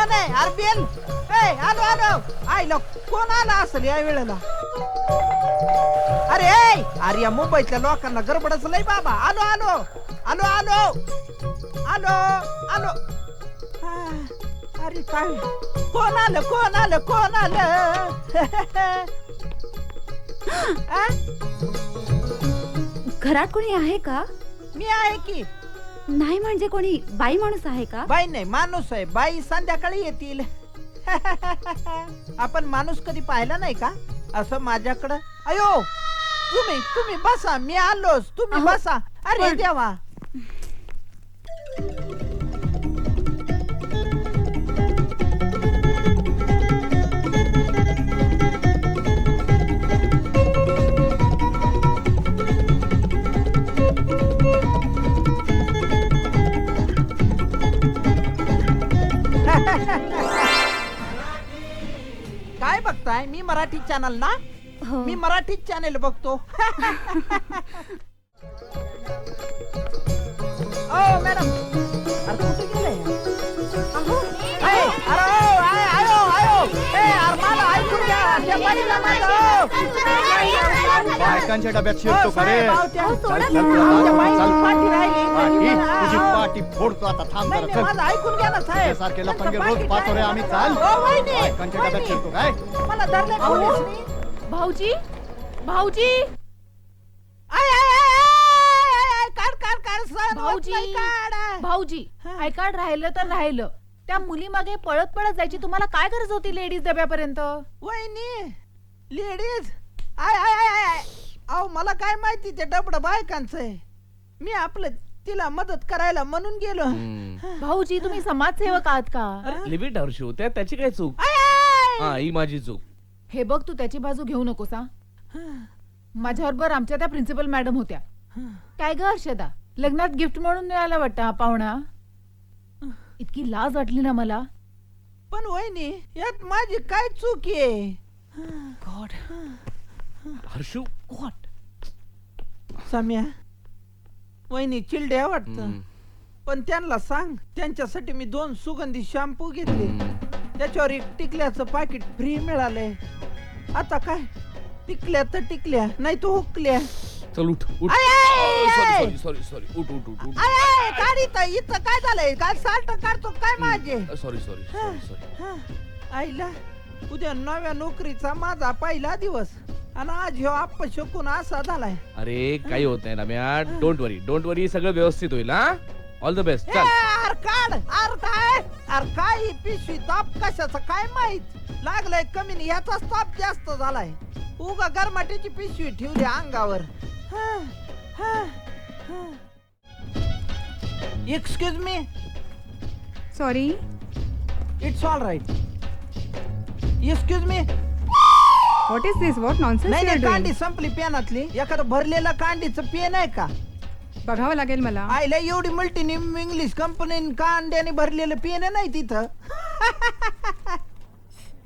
कोण आहे अरबिल? आलो आलो. आयलो कोण आला असेल या वेळेला? अरे अरे या मुंबईतल्या लोकांना गडबडच लय बाबा. आलो आलो आलो आलो आलो आलो. अरे काय कोण आलं कोण आलं कोण आलं? घरात कोणी आहे का? मी आहे की. नाही म्हणजे कोणी बाई माणूस आहे का? बाई नाही माणूस आहे. बाई संध्याकाळी येतील. आपण माणूस कधी पाहिला नाही का असं माझ्याकडं? अयो तुम्ही तुम्ही बसा. मी आलोच. तुम्ही बसा. अरे देवा. काय बघताय? मी मराठी चॅनल ना. हो. मी मराठी चॅनल बघतो. ओ मॅडम अरे कुठे गेले? बायकांच्या डब्यात शिरतो का रे? तुझी पाठी फोडतो आता. थांब जरा. ऐकून घ्या ना साहेब. सारखे लफंगे रोज पाहतो रे आम्ही. चाल. बायकांच्या डब्यात शिरतो काय? मला धरले पोलिसनी. भाऊजी भाऊजी भाऊजी भाऊजी आय कार्ड राहिलं तर राहिलं. त्या मुली मागे पळत पळत जायची तुम्हाला काय गरज होती लेडीज डब्यापर्यंत? वहिनी ladies I I I I. अहो मला काय माहिती ते डबड बायकांचं आहे. मी आपलं तिला मदत करायला म्हणून गेलो. भाऊजी तुम्ही समाजसेवक आहात का? लिमिट हर्षू त्याची काय चूक? हा ही माझी चूक. हे बघ तू त्याची बाजू घेऊ नकोस हा. माझ्याबरोबर आमच्या त्या प्रिन्सिपल मॅडम होत्या. काय ग हर्षदा लग्नात गिफ्ट म्हणून मिळाला वाटतं हा पाहुणा. इतकी लाज वाटली ना मला. पण वहिनी यात माझी काय चूक आहे? गॉड हर्षू सम्या वहिनी चिलड्या वाटत. पण त्यांना सांग त्यांच्यासाठी मी 2 सुगंधी शॅम्पू घेतले. त्याच्यावर एक टिकल्याचं पाकिट फ्री मिळालंय. आता काय टिकल्या तर टिकल्या नाही तो हुकल्या. चल उठ उठ. सॉरी सॉरी सॉरी उठ उठ उठ उठ. गाडी इथं काय झालंय? काय साल्ट काढतो काय माझे? Sorry sorry sorry. आईला उद्या नव्या नोकरीचा माझा पहिला दिवस आणि आज ह्यो आप्पा शकून असा झालाय. अरे काही होत नाही रम्या. डोंट वरी सगळं व्यवस्थित होईल. हा ऑल द बेस्ट. चल अरे काय ही पिशवी ताप कशाचा काय माहित लागलाय कमी. याचाच ताप जास्त झालाय. उगा गरमाट्याची पिशवी ठेवली अंगावर. Excuse me. Sorry. It's all right. Excuse me. What is this? What nonsense नाही यू आर नाही कांडी डुइंग? संपली पेनातली. एखादं भरलेलं कांडीचं पेन आहे का? बघावं लागेल मला. आईला एवढी मल्टीनेम इंग्लिश कंपनी कांड्याने भरलेलं पेन नाही तिथं.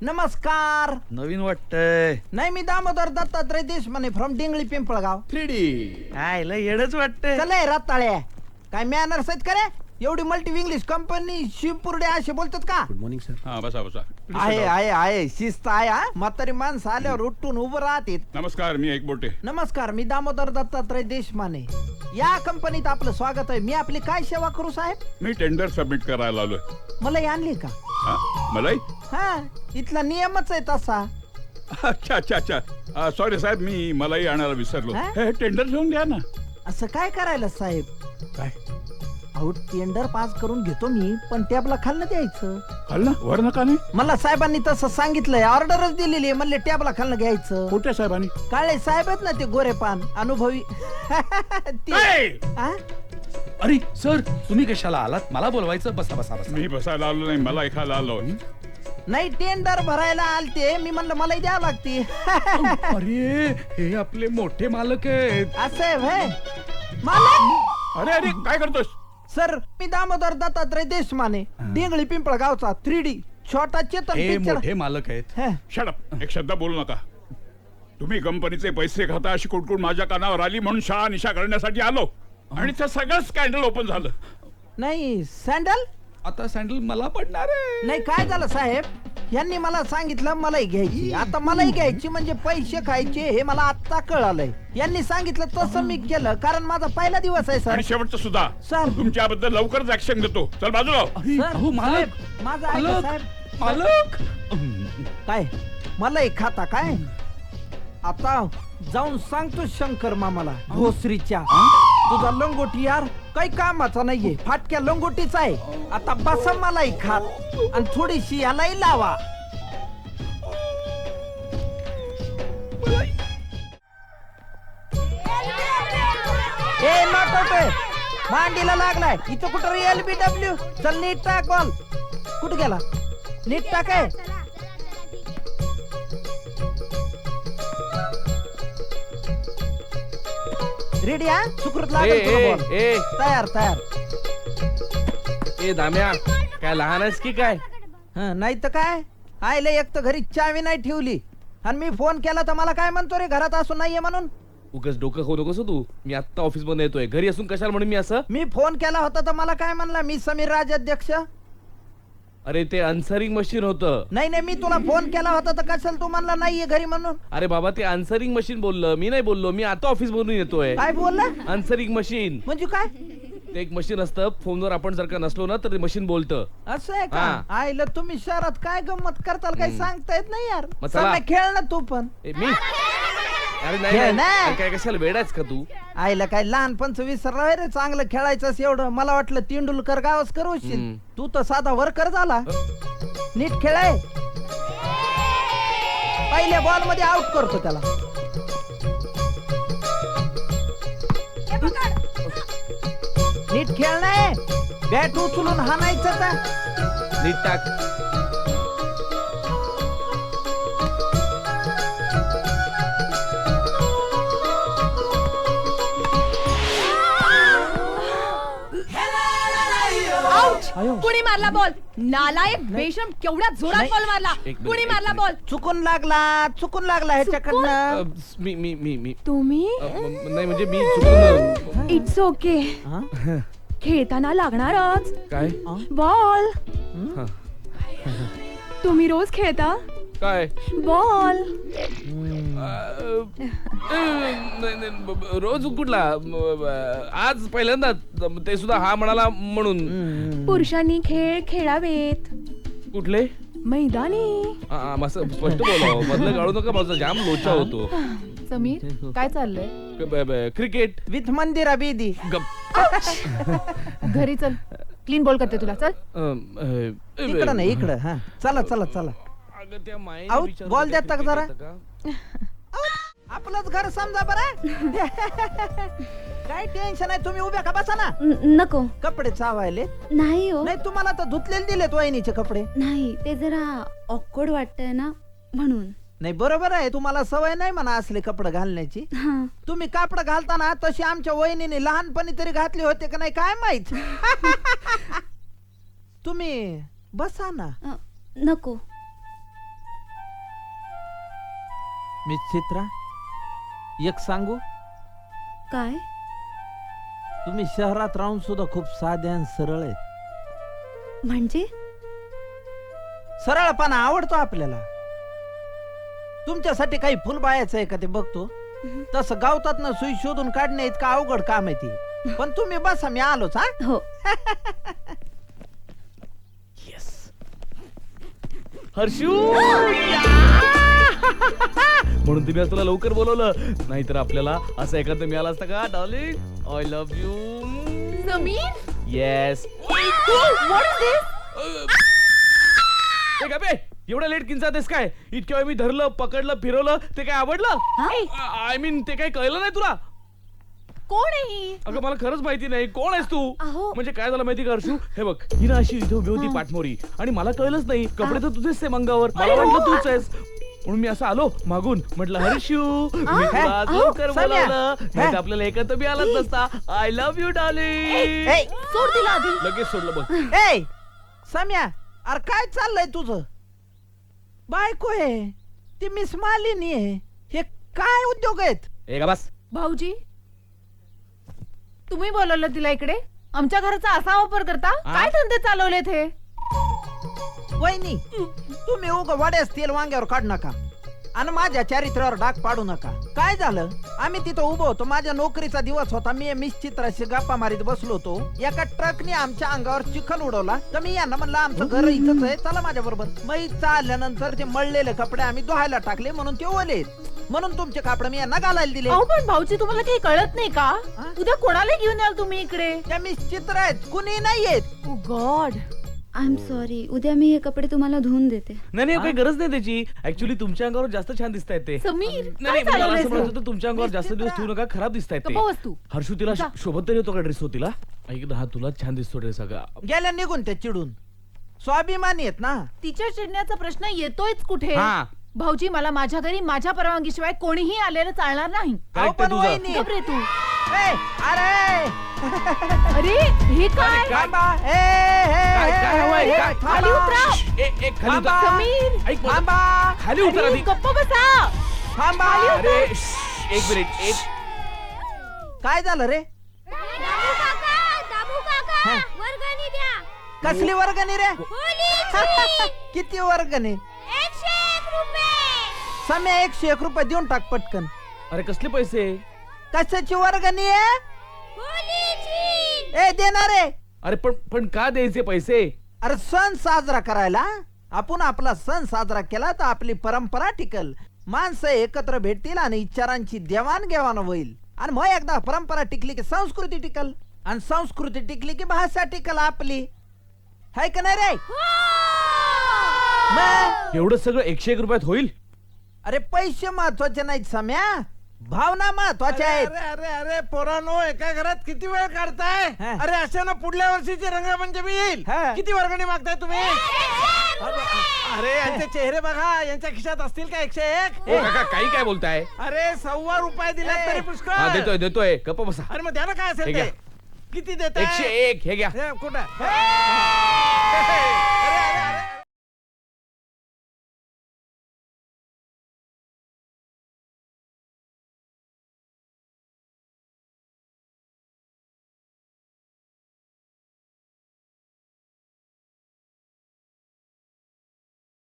नमस्कार. नवीन वाटतंय. नाही मी दामोदर दत्तात्रय देशमाने फ्रॉम डिंगळी पिंपळगाव. 3D काय लय येडच वाटतंय. चला रताळ्या काय मॅनर्स आहेत का रे? एवढी मल्टी इंग्लिश कंपनी शिवपुर्डे असे बोलतात का? Good morning sir. हा बसा बसा. आहे आहे आहे शिस्त आहे. हा म्हातारी माणसं आल्यावर उठून उभं राहते. नमस्कार मी एकबोटे. नमस्कार मी दामोदर दत्तात्रय देशमाने. या कंपनीत आपलं स्वागत आहे. मी आपली काय सेवा करू साहेब? मी टेंडर सबमिट करायला आलोय. मलाई आणली का? मलाई? हा इथला नियमच आहे तसा. अच्छा अच्छा अच्छा. सॉरी साहेब मी मलाई आणायला विसरलो. हा? हे टेंडर घेऊन घ्या ना. असं काय करायला साहेब? काय अहो टेंडर पास करून घेतो मी पण टॅबला खाल्लं द्यायचं. खाल्लं वर नका नाही. मला साहेबांनी तसं सांगितलंय. ऑर्डरच दिलेली आहे. म्हणले टॅबला खाल्लं घ्यायचं. कुठे साहेबांनी? काळे साहेब आहेत ना ते गोरेपान अनुभवी. हा? अरे सर तुम्ही कशाला आलात? मला बोलवायचं. बसा बसा बसा. मी बसायला आलो नाही मला एखादा आलो. नाही टेंडर भरायला आलते मी. म्हणलं मला द्यावं लागते. अरे हे आपले मोठे मालक आहेत. असं आहे व्हय? मालक अरे अरे काय करतोस? सर मी दामोदर दत्तात्रय देशमाने डिंगळी पिंपळ गावचा 3D छोटा चेतन हे पिक्चर. मोठे मालक आहेत. हे, शट एक शब्द बोलू नका. तुम्ही कंपनीचे पैसे खाता अशी कुटकुट माझ्या कानावर आली म्हणून शहानिशा करण्यासाठी आलो आणि ते सगळं स्कॅन्डल ओपन झालं. नाही सँडल आता सँडल मला पडणार आहे. नाही काय झालं साहेब, यांनी मला सांगितलं मलाही घ्यायची. आता मलाही घ्यायची म्हणजे पैसे खायचे हे मला आता कळालंय. यांनी सांगितलं तसं मी केलं, कारण माझा पहिला दिवस आहे सर. आणि शेवटचं सुद्धा सर. तुमच्याबद्दल लवकरच ऍक्शन घेतो. चल बाजूला हो. अरे, सर, अहो मालक साहेब, माझं ऐका मालक साहेब. मालक काय मलाही खाता काय? आता जाऊन सांगतो शंकर मामाला भोसरीच्या, तुझा लंगोटी यार काही कामाचा नाहीये, फाटक्या लंगोटीचा आहे. आता बसा मलाही खात आणि थोडीशी यालाही लावा. ए नॉट मांडीला लागलाय इथं कुठं LBW. चल नीट टाक बॉल. कुठं गेला? नीट टाक आहे. रेडी हा? सुकृत लागेल तुला बॉल. तयार तयार. ए दाम्या, काय लहान आहेस की काय? नाही तर काय, आयले एक तर घरी चावी नाही ठेवली आणि मी फोन केला तर मला काय म्हणतो रे घरात असून नाहीये म्हणून. उगाच डोकं खाऊ नकोस हो तू. मी आता ऑफिस मध्ये येतोय, घरी असून कशाला म्हणून मी असं? मी फोन केला होता तर मला काय म्हणला, मी समीर राजाध्यक्ष. अरे ते अन्सरिंग मशीन होतं. नाही नाही, मी तुला फोन केला होता तर कशाला तू म्हणला नाहीये घरी म्हणून. अरे बाबा ते अन्सरिंग मशीन बोललं, मी नाही बोललो. मी आता ऑफिस मधून येतोय. काय बोलला अन्सरिंग मशीन म्हणजे काय? ते एक मशीन असतं, फोनवर आपण जर का नसलो ना तर ते मशीन बोलतं. असं आहे का? हा. आईला तुम्ही शहरात काय गंमत करताल काही सांगता येत नाही यार. मग चला. चाललंय खेळ ना तू पण. मी अरे खेळ नाही ना. नाही, काय कशाला वेडायच का तू? आईला काय लहानपणच विसरला रे, चांगलं खेळायचं एवढं. मला वाटलं तेंडुलकर गावस्कर होशील. तू तर साधा वर्कर झाला. नीट खेळाय. पहिल्या बॉल मध्ये आउट करतो त्याला. नीट खेळ नाही, बॅट उचलून हाणायचं का? नीट टाक. अयो. कुणी मारला बॉल? नालायक बेशम, केवढ्या जोरात नाही. बॉल मारला. एक मिनिट, कुणी एक मारला मिनिट. बॉल? चुकून लागला ह्याच्याकडनं. मी तुम्ही? नाही म्हणजे मी चुकून. इट्स ओके, हा? खेळताना लागणारच काय बॉल. हा. तुम्ही रोज खेळता काय बॉल? नाही, नाही, रोज कुठला? आज पहिल्यांदा, ते सुद्धा हा म्हणाला म्हणून. पुरुषांनी खेळ खेळावेत कुठले? मैदानी. मस्त स्पष्ट बोलावं, मधलं गाळू नका, माझा जाम लोचा होतो. समीर काय चाललंय? क्रिकेट विथ मंदिरा बेदी. घरी चल, क्लीन बॉल करते तुला. चल. इकडं नाही इकडं. हा चला चला चला. आऊट, बॉल देता का जरा? आपलंच घर समजा बरं. काय टेन्शन आहे, तुम्ही उभ्या का बसा ना. नको. कपडे चावायले नाही हो. नाही, तुम्हाला तर धुतलेले दिलेत वहिनीचे कपडे. नाही, ते जरा ऑकवर्ड वाटतंय ना म्हणून. नाही बरोबर आहे, तुम्हाला सवय नाही म्हणा असले कपडे घालण्याची. हा. तुम्ही कापड घालताना तशी आमच्या वहिनीने लहानपणी तरी घातले होते का नाही काय माहित. तुम्ही बसा ना. नको. मी चित्रा एक सांगू, काय? तुम्ही शहरात राहून सुद्धा खूप साधे आणि सरळ आहेत. म्हणजे? सरळपणा आवडतो आपल्याला. तुमच्यासाठी काही फुलबायाचं आहे का ते बघतो. तसं गावतात ना, सुई शोधून काढणे इतकं अवघड काम आहे ते. पण तुम्ही बसा, मी आलोच. हा हो. हर्षू म्हणून तुम्ही आज तुला लवकर बोलवलं, नाहीतर आपल्याला असं एखादं मिळालं असतं का? Darling, I love you. Sameer, yes. एवढा लेट किंचातेस काय? इतक्या वेळ मी धरलं, पकडलं, फिरवलं, ते काय आवडलं? आय मीन ते काय कळलं नाही तुला? कोण आहे ही? अगं मला खरंच माहिती नाही. कोण आहेस तू? अहो. म्हणजे काय झालं माहिती का हर्षू? हे बघ, ही ना अशी इथे उभी होती पाठमोरी, आणि मला कळलंच नाही. कपडे तर तुझेच आहे मंगावर. मला वाटलं तूच आहेस, म्हणून मी असं आलो मागून. म्हटलं हर्षू, मी तुला आज लवकर बोलावलं, नाही तर आपल्याला एकत्र बी आलाच नसता. I love you darling. सोड तिला आधी. लगेच सोडलं बघ. ए सम्या, अरे काय चाललंय तुझं? बायको आहे ती, मिस मालिनी आहे. हे काय उद्योग आहेत? ए का बस. भाऊजी, तुम्ही बोलवलं तिला इकडे? आमच्या घराचा असा वापर करता काय धंदे चालवलेत हे? वहिनी तुम्ही उग वाड्यास तेल वांग्यावर काढू नका आणि माझ्या चारित्र्यावर डाग पाडू नका. काय झालं, आम्ही तिथं उभं होतो, माझ्या नोकरीचा दिवस होता, मी मिस चित्राशी गप्पा मारीत बसलो होतो. एका ट्रकने आमच्या अंगावर चिखल उडवला, तर मी यांना म्हणलं आमचं घर इथंच आहे, चला माझ्या बरोबर. मग चालल्यानंतर ते मळलेले कपडे आम्ही धुवायला टाकले, म्हणून ते ओले, म्हणून तुमचे कपडे मी यांना घालायला दिले. अहो पण भाऊजी तुम्हाला काही कळत नाही का? हा? उद्या कोणाला घेऊन याल तुम्ही इकडे? त्या मिस चित्र आहेत, कुणी नाहीयेत. ओ गॉड. आय एम सॉरी, उद्या मी हे कपडे तुम्हाला धुवून देते. नाही काही गरज नाही त्याची. ऍक्च्युली तुमच्या अंगावर जास्त छान दिसतायत ते. समीर नाही काय मला चालवलंयस असं म्हणत तू? होतं, तुमच्या अंगावर जास्त दिवस ठेवू नका, खराब दिसतायत ते. गप्प बस तू. हर्षू तिला जा. शोभत तरी होतो का ड्रेस हो तिला? ऐक ना, हा तुला छान दिसतो ड्रेस सगळा. गेल्या निघून त्या चिडून, स्वाभिमानी आहेत ना. तिच्या चिडण्याचा प्रश्न येतोयच कुठे? हा. भाऊजी मला माझ्या घरी माझ्या परवानगीशिवाय कोणीही आलेलं चालणार नाही. अहो, Correct पण आहे तुझं. वहिनी. गप रे तू. ए, अरे अरे हे काय? थांबा, काय हवंय? काय? खाली उतरा. खाली उतर. थांबा. समीर ऐक माझं. थांबा, खाली उतर अरे, आधी. गप्प बसा. थांबा. अरे एक मिनिट एक काय झालं रे? हा. कसली वर्गणी रे? किती वर्गणी? 101 रुपये देऊन टाक पटकन. अरे कसले पैसे? कशाची वर्गणी आहे? ए देणार आहे. अरे पण का द्यायचे पैसे? अरे सण साजरा करायला, आपण आपला सण साजरा केला तर आपली परंपरा टिकल, माणसं एकत्र भेटतील आणि विचारांची देवाणघेवाण होईल, आणि मग एकदा परंपरा टिकली की संस्कृती टिकल, आणि संस्कृती टिकली की भाषा टिकल आपली. हाय का नाही रे? मग? एवढं सगळं 101 रुपयात होईल? अरे पैसे महत्वाचे नाहीत सम्या, भावना महत्वाच्या आहेत. अरे अरे अरे पोरांनो, एका घरात किती वेळ काढताय? हा. अरे अशा ना पुढल्या वर्षीची रंगपंचमी येईल. हा. किती वर्गणी मागताय तुम्ही? अरे यांचे चेहरे बघा, यांच्या खिशात असतील का 101? ओ काका काही काय बोलताय? अरे 1.25 रुपये दिले तरी हा पुष्कळ. देतोय गप्प बसा. अरे मग द्या ना, काय हे असेल घ्या. ते. किती देत 101 हे घ्या. कुठं?